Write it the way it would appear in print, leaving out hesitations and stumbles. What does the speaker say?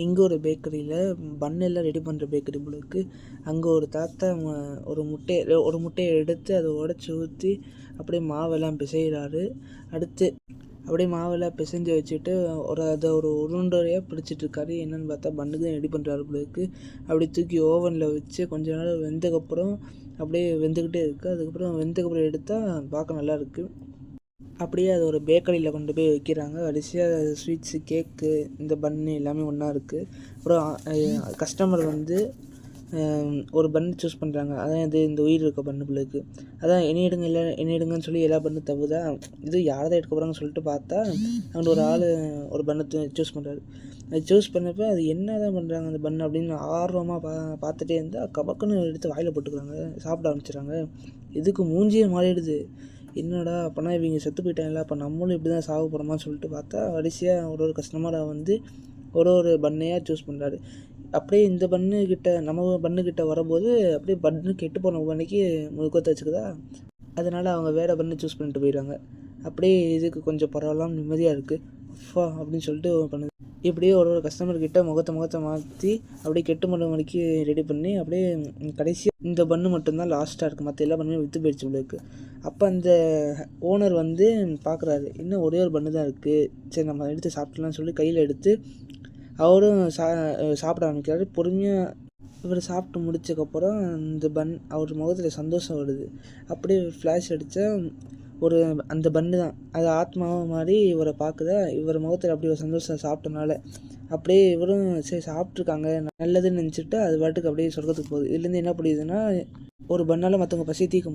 இங்கே ஒரு பேக்கரியில் பன்னெல்லாம் ரெடி பண்ணுற பேக்கரி போல இருக்குது. அங்கே ஒரு தாத்தா ஒரு முட்டையை எடுத்து அதை உடச்சி ஊற்றி அப்படியே மாவெல்லாம் பிசைகிறாரு. அடுத்து அப்படியே மாவெல்லாம் பிசைஞ்சு வச்சுட்டு அதை ஒரு உருண்டையாக பிடிச்சிட்டு இருக்காரு. என்னென்னு பார்த்தா பன்னுக்கு தான் ரெடி பண்ணுறாரு போல இருக்குது. அப்படி தூக்கி ஓவனில் வச்சு கொஞ்ச நேரம் வெந்ததுக்கப்புறம் அப்படியே வெந்துக்கிட்டே இருக்குது. அதுக்கப்புறம் வெந்ததுக்கப்புறம் எடுத்தால் பார்க்க நல்லா இருக்குது. அப்படியே அது ஒரு பேக்கரியில் கொண்டு போய் வைக்கிறாங்க. வரிசையாக ஸ்வீட்ஸு, கேக்கு, இந்த பன்னு எல்லாமே ஒன்றா இருக்குது. அப்புறம் கஸ்டமர் வந்து ஒரு பன் சூஸ் பண்ணுறாங்க. அதான் இந்த உயிர் இருக்க பன்னு பிள்ளைக்கு. அதான் என்னை எடுங்கன்னு சொல்லி எல்லா பன்னு தப்புதா. இது யாரை தான் எடுக்க போகிறாங்கன்னு சொல்லிட்டு பார்த்தா அங்கே ஒரு ஆள் ஒரு பன்னை சூஸ் பண்ணுறாரு. அது சூஸ் பண்ணப்போ அது என்ன தான் பண்ணுறாங்க அந்த பன் அப்படின்னு ஆர்வமாக பார்த்துட்டே இருந்தால் கபக்குன்னு எடுத்து வாயில் போட்டுக்கிறாங்க, சாப்பிட ஆரம்பிச்சிடுறாங்க. இதுக்கு மூஞ்சியே மாறிடுது. என்னடா அப்போனா இவங்க செத்து போயிட்டாங்களா, அப்போ நம்மளும் இப்படி தான் சாக போகிறோமான்னு சொல்லிட்டு பார்த்தா வரிசையாக ஒரு கஸ்டமராக வந்து ஒரு பன்னையாக சூஸ் பண்ணுறாரு. அப்படியே இந்த நம்ம பண்ணுக்கிட்ட வரும்போது அப்படியே பன்னு கெட்டு போன பன்னைக்கு முழுக்கத்தை வச்சுக்குதா. அதனால் அவங்க வேறு பன்னு சூஸ் பண்ணிட்டு போயிடுறாங்க. அப்படியே இதுக்கு கொஞ்சம் பரவாயில்லாமல் நிம்மதியாக இருக்குது. அப்பா அப்படின்னு சொல்லிட்டு பண்ணுது. இப்படியே ஒரு கஸ்டமர்கிட்ட முகத்தை மாற்றி அப்படியே கெட்டு போன மணிக்கு ரெடி பண்ணி அப்படியே கடைசியாக இந்த பன்னு மட்டும்தான் லாஸ்ட்டாக இருக்குது. மற்ற எல்லா பண்ணுமே விற்று போயிடுச்சு உங்களுக்கு. அப்போ அந்த ஓனர் வந்து பார்க்குறாரு, இன்னும் ஒரே ஒரு பன்னு தான் இருக்குது, சரி நம்ம எடுத்து சாப்பிட்லான்னு சொல்லி கையில் எடுத்து அவரும் சாப்பிட ஆரம்பிக்கிறாரு. பொறுமையாக இவர் சாப்பிட்டு முடிச்சக்கப்புறம் இந்த அவர் முகத்தில் சந்தோஷம் வருது. அப்படியே ஃப்ளாஷ் அடித்தா அந்த பன்னு தான் அது ஆத்மாவாக மாதிரி இவரை பார்க்குதா. இவர் முகத்தில் அப்படி ஒரு சந்தோஷம் சாப்பிட்டனால அப்படியே இவரும் சரி சாப்பிட்ருக்காங்க நல்லதுன்னு நினச்சிட்டு அது பாட்டுக்கு அப்படியே சொர்க்கத்துக்கு போகுது. இதுலேருந்து என்ன புரியுதுன்னா, ஒரு பன்னால் மற்றவங்க பசி தீர்க்க முடியும்.